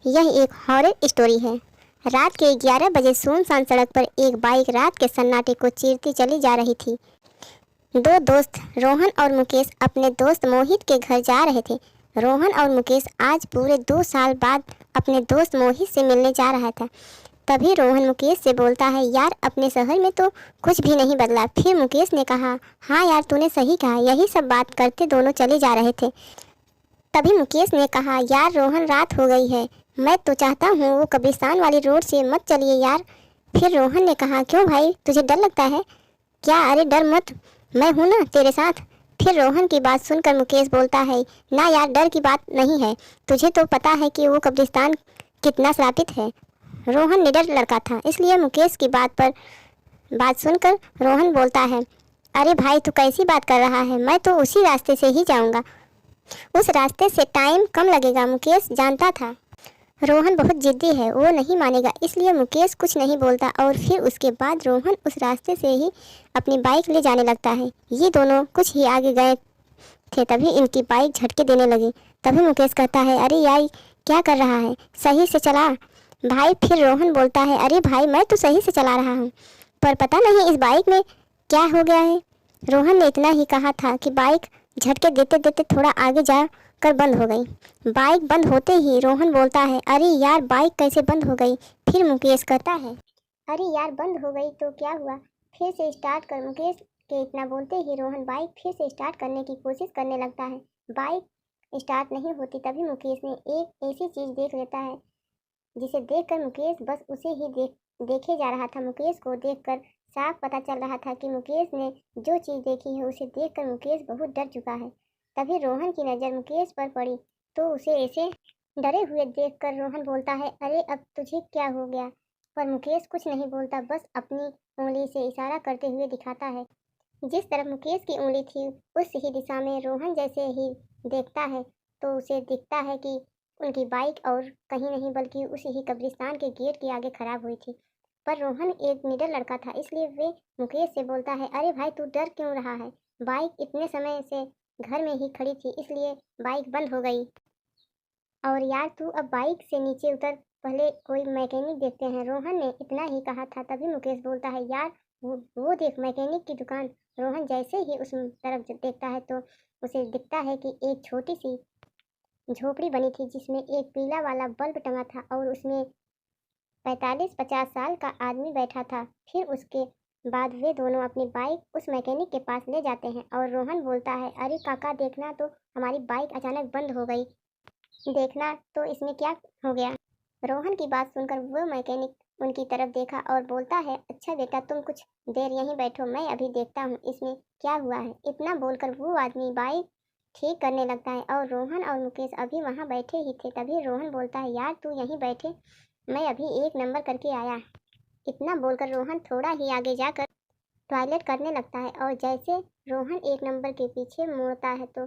यह एक horror story है। रात के 11 बजे सुनसान सड़क पर एक बाइक रात के सन्नाटे को चीरती चली जा रही थी। दो दोस्त रोहन और मुकेश अपने दोस्त मोहित के घर जा रहे थे। रोहन और मुकेश आज पूरे 2 साल बाद अपने दोस्त मोहित से मिलने जा रहा था। तभी रोहन मुकेश से बोलता है, यार अपने शहर में तो कुछ भी नहीं बदला। फिर मुकेश ने कहा, हाँ यार तूने सही कहा। यही सब बात करते दोनों चले जा रहे थे। तभी मुकेश ने कहा, यार रोहन रात हो गई है, मैं तो चाहता हूँ वो कब्रिस्तान वाली रोड से मत चलिए यार। फिर रोहन ने कहा, क्यों भाई तुझे डर लगता है क्या? अरे डर मत, मैं हूँ ना तेरे साथ। फिर रोहन की बात सुनकर मुकेश बोलता है, ना यार डर की बात नहीं है, तुझे तो पता है कि वो कब्रिस्तान कितना श्रापित है। रोहन निडर लड़का था, इसलिए मुकेश की बात सुनकर रोहन बोलता है, अरे भाई तू कैसी बात कर रहा है, मैं तो उसी रास्ते से ही जाऊँगा, उस रास्ते से टाइम कम लगेगा। मुकेश जानता था रोहन बहुत जिद्दी है, वो नहीं मानेगा, इसलिए मुकेश कुछ नहीं बोलता और फिर उसके बाद रोहन उस रास्ते से ही अपनी बाइक ले जाने लगता है। ये दोनों कुछ ही आगे गए थे तभी इनकी बाइक झटके देने लगी। तभी मुकेश कहता है, अरे यार क्या कर रहा है, सही से चला भाई। फिर रोहन बोलता है, अरे भाई मैं तो सही से चला रहा हूँ, पर पता नहीं इस बाइक में क्या हो गया है। रोहन ने इतना ही कहा था कि बाइक झटके देते देते थोड़ा आगे जाकर बंद हो गई। बाइक बंद होते ही रोहन बोलता है, अरे यार बाइक कैसे बंद हो गई? फिर मुकेश कहता है, अरे यार बंद हो गई तो क्या हुआ, फिर से स्टार्ट कर। मुकेश के इतना बोलते ही रोहन बाइक फिर से स्टार्ट करने की कोशिश करने लगता है। बाइक स्टार्ट नहीं होती। तभी मुकेश ने एक ऐसी चीज़ देख लेता है जिसे देखकर मुकेश बस उसे ही देखे जा रहा था। मुकेश को देखकर साफ पता चल रहा था कि मुकेश ने जो चीज़ देखी है उसे देखकर मुकेश बहुत डर चुका है। तभी रोहन की नज़र मुकेश पर पड़ी तो उसे ऐसे डरे हुए देखकर रोहन बोलता है, अरे अब तुझे क्या हो गया? पर मुकेश कुछ नहीं बोलता, बस अपनी उंगली से इशारा करते हुए दिखाता है। जिस तरफ मुकेश की उंगली थी उस ही दिशा में रोहन जैसे ही देखता है तो उसे दिखता है कि उनकी बाइक और कहीं नहीं बल्कि उसी ही कब्रिस्तान के गेट के आगे खराब हुई थी। पर रोहन एक निडर लड़का था, इसलिए वे मुकेश से बोलता है, अरे भाई तू डर क्यों रहा है? बाइक इतने समय से घर में ही खड़ी थी, इसलिए बाइक बंद हो गई। और यार तू अब बाइक से नीचे उतर, पहले कोई मैकेनिक देखते हैं। रोहन ने इतना ही कहा था। तभी मुकेश बोलता है, यार वो देख मैकेनिक की दुकान। रोहन जैसे ही उस तरफ देखता है तो उसे दिखता है कि एक छोटी सी झोपड़ी बनी थी जिसमें एक पीला वाला बल्ब टंगा था और उसमें 45-50 साल का आदमी बैठा था। फिर उसके बाद वे दोनों अपनी बाइक उस मैकेनिक के पास ले जाते हैं और रोहन बोलता है, अरे काका देखना तो हमारी बाइक अचानक बंद हो गई, देखना तो इसमें क्या हो गया। रोहन की बात सुनकर वो मैकेनिक उनकी तरफ देखा और बोलता है, अच्छा बेटा तुम कुछ देर यहीं बैठो, मैं अभी देखता हूँ इसमें क्या हुआ है। इतना बोलकर वो आदमी बाइक ठीक करने लगता है और रोहन और मुकेश अभी वहाँ बैठे ही थे। तभी रोहन बोलता है, यार तू यहीं बैठे, मैं अभी एक नंबर करके आया। इतना बोलकर रोहन थोड़ा ही आगे जाकर टॉयलेट करने लगता है और जैसे रोहन एक नंबर के पीछे मुड़ता है तो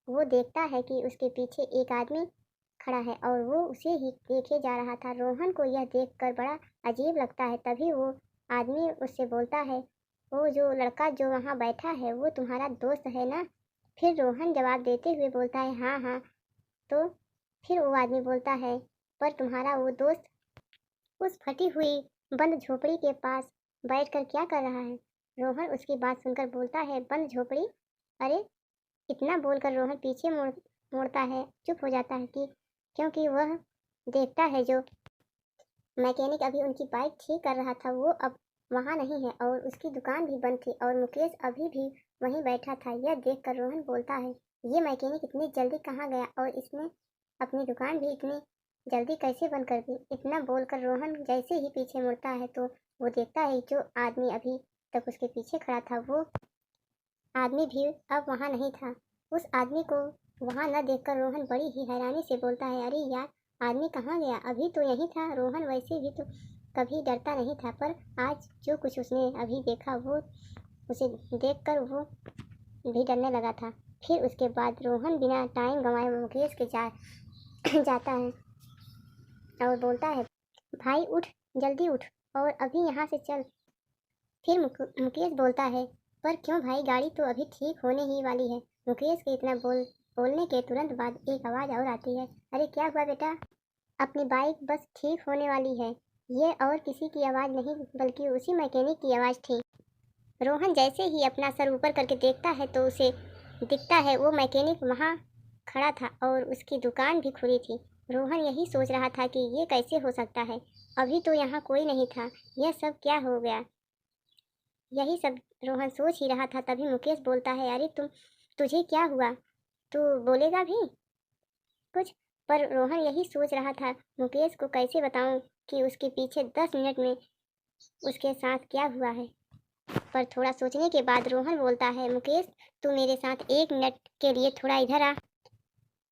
वो देखता है कि उसके पीछे एक आदमी खड़ा है और वो उसे ही देखे जा रहा था। रोहन को यह देखकर बड़ा अजीब लगता है। तभी वो आदमी उससे बोलता है, वो जो लड़का जो वहाँ बैठा है वो तुम्हारा दोस्त है ना? फिर रोहन जवाब देते हुए बोलता है, हाँ हाँ। तो फिर वो आदमी बोलता है, पर तुम्हारा वो दोस्त उस फटी हुई बंद झोपड़ी के पास बैठकर क्या कर रहा है? रोहन उसकी बात सुनकर बोलता है, बंद झोपड़ी? अरे! इतना बोलकर रोहन पीछे मुड़ता है, चुप हो जाता है कि क्योंकि वह देखता है जो मैकेनिक अभी उनकी बाइक ठीक कर रहा था वो अब वहाँ नहीं है और उसकी दुकान भी बंद थी और मुकेश अभी भी वहीं बैठा था। यह देखकर रोहन बोलता है, ये मैकेनिक इतनी जल्दी कहाँ गया और इसने अपनी दुकान भी इतनी जल्दी कैसे बंद कर दी? इतना बोलकर रोहन जैसे ही पीछे मुड़ता है तो वो देखता है जो आदमी अभी तक उसके पीछे खड़ा था वो आदमी भी अब वहाँ नहीं था। उस आदमी को वहाँ न देखकर रोहन बड़ी ही हैरानी से बोलता है, अरे यार आदमी कहाँ गया? अभी तो यहीं था। रोहन वैसे भी तो कभी डरता नहीं था, पर आज जो कुछ उसने अभी देखा वो उसे देखकर वो भी डरने लगा था। फिर उसके बाद रोहन बिना टाइम गंवाए मुकेश के जाता है और बोलता है, भाई उठ, जल्दी उठ और अभी यहाँ से चल। फिर मुकेश बोलता है, पर क्यों भाई, गाड़ी तो अभी ठीक होने ही वाली है। मुकेश के इतना बोलने के तुरंत बाद एक आवाज़ और आती है, अरे क्या हुआ बेटा? अपनी बाइक बस ठीक होने वाली है। ये और किसी की आवाज़ नहीं बल्कि उसी मैकेनिक की आवाज़ थी। रोहन जैसे ही अपना सर ऊपर करके देखता है तो उसे दिखता है वो मैकेनिक वहाँ खड़ा था और उसकी दुकान भी खुली थी। रोहन यही सोच रहा था कि ये कैसे हो सकता है, अभी तो यहाँ कोई नहीं था, यह सब क्या हो गया। यही सब रोहन सोच ही रहा था, तभी मुकेश बोलता है, अरे तुझे क्या हुआ, तू बोलेगा भी कुछ। पर रोहन यही सोच रहा था मुकेश को कैसे बताऊं कि उसके पीछे 10 मिनट में उसके साथ क्या हुआ है। पर थोड़ा सोचने के बाद रोहन बोलता है, मुकेश तू मेरे साथ 1 मिनट के लिए थोड़ा इधर आ।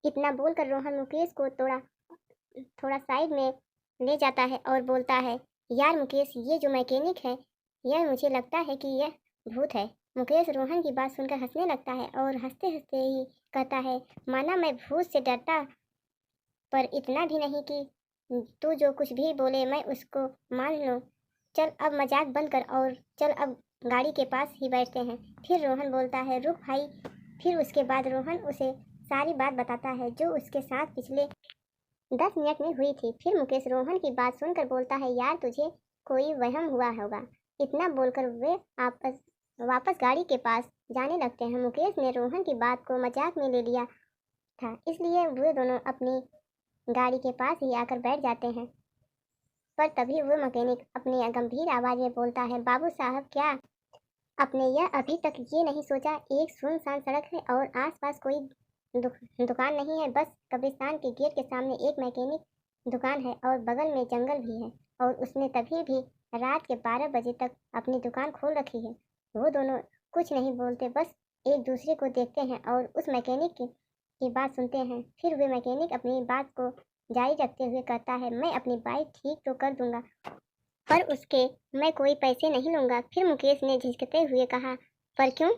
इतना बोलकर रोहन मुकेश को थोड़ा थोड़ा साइड में ले जाता है और बोलता है, यार मुकेश ये जो मैकेनिक है यह मुझे लगता है कि यह भूत है। मुकेश रोहन की बात सुनकर हंसने लगता है और हंसते हंसते ही कहता है, माना मैं भूत से डरता, पर इतना भी नहीं कि तू जो कुछ भी बोले मैं उसको मान लूँ। चल अब मजाक बंद कर और चल अब गाड़ी के पास ही बैठते हैं। फिर रोहन बोलता है, रुक भाई। फिर उसके बाद रोहन उसे सारी बात बताता है जो उसके साथ पिछले 10 मिनट में हुई थी। फिर मुकेश रोहन की बात सुनकर बोलता है, यार तुझे कोई वहम हुआ होगा। इतना बोलकर वे वापस गाड़ी के पास जाने लगते हैं। मुकेश ने रोहन की बात को मजाक में ले लिया था, इसलिए वे दोनों अपनी गाड़ी के पास ही आकर बैठ जाते हैं। पर तभी वो मैकेनिक अपनी गंभीर आवाज में बोलता है, बाबू साहब क्या आपने यह अभी तक ये नहीं सोचा, एक सुनसान सड़क है और आसपास कोई दुकान नहीं है, बस कब्रिस्तान के गेट के सामने एक मैकेनिक दुकान है और बगल में जंगल भी है और उसने तभी भी रात के 12 बजे तक अपनी दुकान खोल रखी है। वो दोनों कुछ नहीं बोलते, बस एक दूसरे को देखते हैं और उस मैकेनिक की बात सुनते हैं। फिर वे मैकेनिक अपनी बात को जारी रखते हुए कहता है, मैं अपनी बाइक ठीक तो कर दूंगा पर उसके मैं कोई पैसे नहीं लूँगा। फिर मुकेश ने झिझकते हुए कहा, पर क्यों?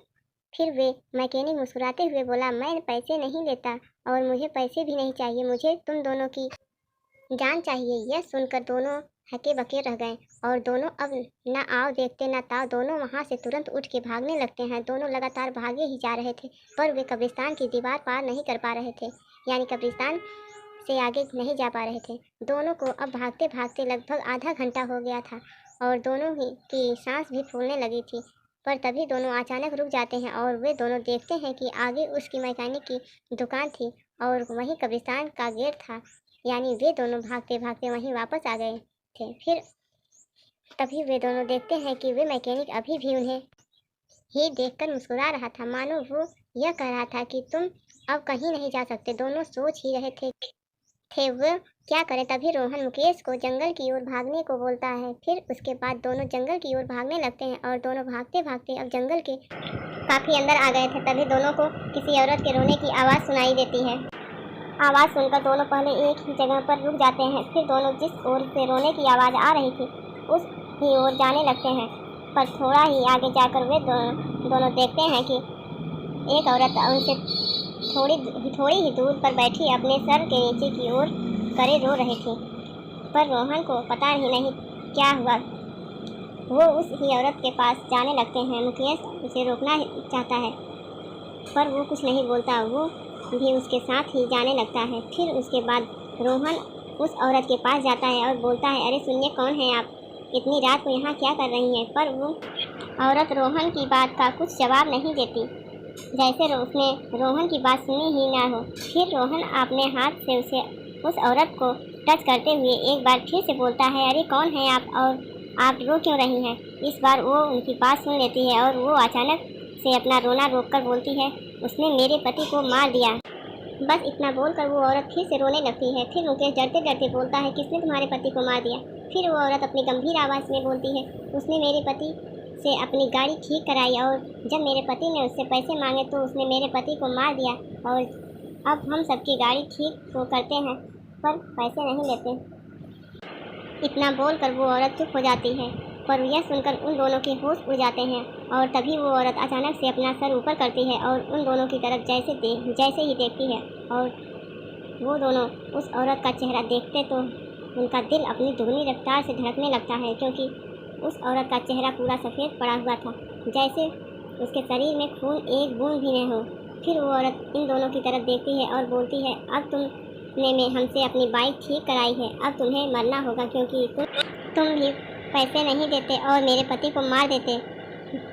फिर वे मैकेनिक मुस्कुराते हुए बोला, मैं पैसे नहीं लेता और मुझे पैसे भी नहीं चाहिए, मुझे तुम दोनों की जान चाहिए। यह सुनकर दोनों हके बके रह गए और दोनों अब न आओ देखते न ताओ, दोनों वहाँ से तुरंत उठ के भागने लगते हैं। दोनों लगातार भागे ही जा रहे थे पर वे कब्रिस्तान की दीवार पार नहीं कर पा रहे थे, यानी कब्रिस्तान से आगे नहीं जा पा रहे थे। दोनों को अब भागते भागते लगभग आधा घंटा हो गया था और दोनों ही की सांस भी फूलने लगी थी। पर तभी दोनों अचानक रुक जाते हैं और वे दोनों देखते हैं कि आगे उसकी मैकेनिक की दुकान थी और वहीं कब्रिस्तान का गेट था, यानी वे दोनों भागते भागते वहीं वापस आ गए थे। फिर तभी वे दोनों देखते हैं कि वे मैकेनिक अभी भी उन्हें ही देखकर मुस्कुरा रहा था, मानो वो यह कह रहा था कि तुम अब कहीं नहीं जा सकते। दोनों सोच ही रहे थे वो क्या करें। तभी रोहन मुकेश को जंगल की ओर भागने को बोलता है। फिर उसके बाद दोनों जंगल की ओर भागने लगते हैं और दोनों भागते भागते अब जंगल के काफी अंदर आ गए थे। तभी दोनों को किसी औरत के रोने की आवाज़ सुनाई देती है। आवाज़ सुनकर दोनों पहले एक ही जगह पर रुक जाते हैं। फिर दोनों जिस ओर से रोने की आवाज़ आ रही थी उस ही ओर जाने लगते हैं। पर थोड़ा ही आगे जाकर वे दोनों देखते हैं कि एक औरत उनसे थोड़ी ही दूर पर बैठी अपने सर के नीचे की ओर करे रो रही थी। पर रोहन को पता ही नहीं क्या हुआ, वो उस ही औरत के पास जाने लगते हैं। मुकेश उसे रोकना चाहता है पर वो कुछ नहीं बोलता, वो भी उसके साथ ही जाने लगता है। फिर उसके बाद रोहन उस औरत के पास जाता है और बोलता है, अरे सुनिए, कौन है आप, इतनी रात को यहाँ क्या कर रही हैं? पर वो औरत रोहन की बात का कुछ जवाब नहीं देती, जैसे उसने रोहन की बात सुनी ही ना हो। फिर रोहन अपने हाथ से उस औरत को टच करते हुए एक बार फिर से बोलता है, अरे कौन है आप और आप रो क्यों रही हैं? इस बार वो उनकी बात सुन लेती है और वो अचानक से अपना रोना रोककर बोलती है, उसने मेरे पति को मार दिया। बस इतना बोलकर वो औरत फिर से रोने लगती है। फिर मुकेश डरते डरते बोलता है, किसने तुम्हारे पति को मार दिया? फिर वो औरत अपनी गंभीर आवाज़ में बोलती है, उसने मेरे पति से अपनी गाड़ी ठीक कराई और जब मेरे पति ने उससे पैसे मांगे तो उसने मेरे पति को मार दिया और अब हम सबकी गाड़ी ठीक तो करते हैं पर पैसे नहीं लेते। इतना बोलकर वो औरत चुप हो जाती है। पर यह सुनकर उन दोनों के होश उड़ जाते हैं और तभी वो औरत अचानक से अपना सर ऊपर करती है और उन दोनों की तरफ जैसे ही देखती है और वो दोनों उस औरत का चेहरा देखते तो उनका दिल अपनी दुगनी रफ्तार से धड़कने लगता है, क्योंकि उस औरत का चेहरा पूरा सफ़ेद पड़ा हुआ था, जैसे उसके शरीर में खून एक बूंद भी न हो। फिर वो औरत इन दोनों की तरफ देखती है और बोलती है, अब तुम में हमसे अपनी बाइक ठीक कराई है। अब तुम्हें मरना होगा क्योंकि तुम भी पैसे नहीं देते और मेरे पति को मार देते।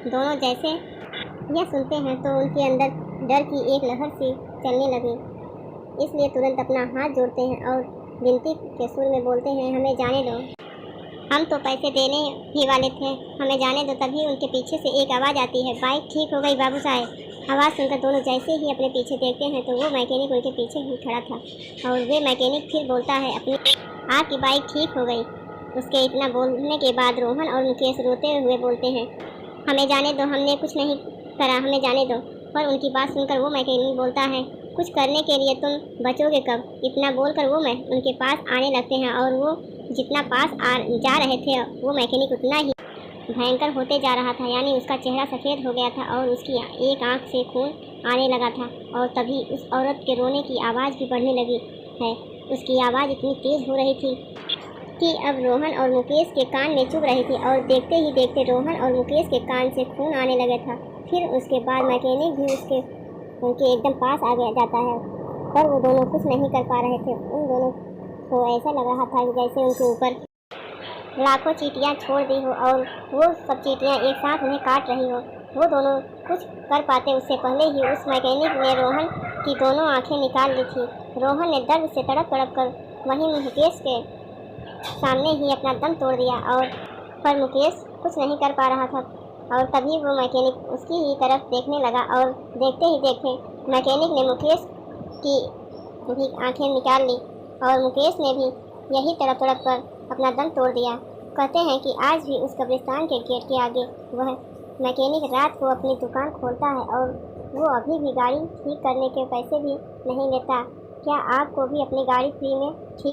दोनों जैसे यह सुनते हैं तो उनके अंदर डर की एक लहर सी चलने लगी, इसलिए तुरंत अपना हाथ जोड़ते हैं और विनती के सुर में बोलते हैं, हमें जाने दो, हम तो पैसे देने ही वाले थे, हमें जाने दो। तभी उनके पीछे से एक आवाज़ आती है, बाइक ठीक हो गई बाबू साहब। आवाज़ सुनकर दोनों जैसे ही अपने पीछे देखते हैं तो वो मैकेनिक उनके पीछे ही खड़ा था और वे मैकेनिक फिर बोलता है, अपनी आपकी बाइक ठीक हो गई। उसके इतना बोलने के बाद रोहन और मुकेश रोते हुए बोलते हैं, हमें जाने दो, हमने कुछ नहीं करा, हमें जाने दो। पर उनकी बात सुनकर वो मैकेनिक बोलता है, कुछ करने के लिए तुम बचोगे कब। इतना बोलकर वो उनके पास आने लगते हैं और वो जितना पास जा रहे थे वो मैकेनिक उतना ही भयंकर होते जा रहा था, यानी उसका चेहरा सफ़ेद हो गया था और उसकी एक आंख से खून आने लगा था। और तभी उस औरत के रोने की आवाज़ भी बढ़ने लगी है। उसकी आवाज़ इतनी तेज़ हो रही थी कि अब रोहन और मुकेश के कान में चुभ रही थी और देखते ही देखते रोहन और मुकेश के कान से खून आने लगा था। फिर उसके बाद मैकेनिक भी उनके एकदम पास आ गया जाता है, पर वो दोनों कुछ नहीं कर पा रहे थे। उन दोनों को ऐसा लग रहा था जैसे उनके ऊपर लाखों चींटियाँ छोड़ दी हो और वो सब चींटियाँ एक साथ उन्हें काट रही हो। वो दोनों कुछ कर पाते उससे पहले ही उस मैकेनिक ने रोहन की दोनों आंखें निकाल ली थी। रोहन ने दर्द से तड़प तड़प कर वहीं मुकेश के सामने ही अपना दम तोड़ दिया पर मुकेश कुछ नहीं कर पा रहा था। और तभी वो मैकेनिक उसकी ही तरफ देखने लगा और देखते ही देखते मैकेनिक ने मुकेश की भी आंखें निकाल ली और मुकेश ने भी यही तड़प तड़प कर अपना दम तोड़ दिया। कहते हैं कि आज भी उस कब्रिस्तान के गेट के आगे वह मैकेनिक रात को अपनी दुकान खोलता है और वो अभी भी गाड़ी ठीक करने के पैसे भी नहीं लेता। क्या आपको भी अपनी गाड़ी फ्री में ठीक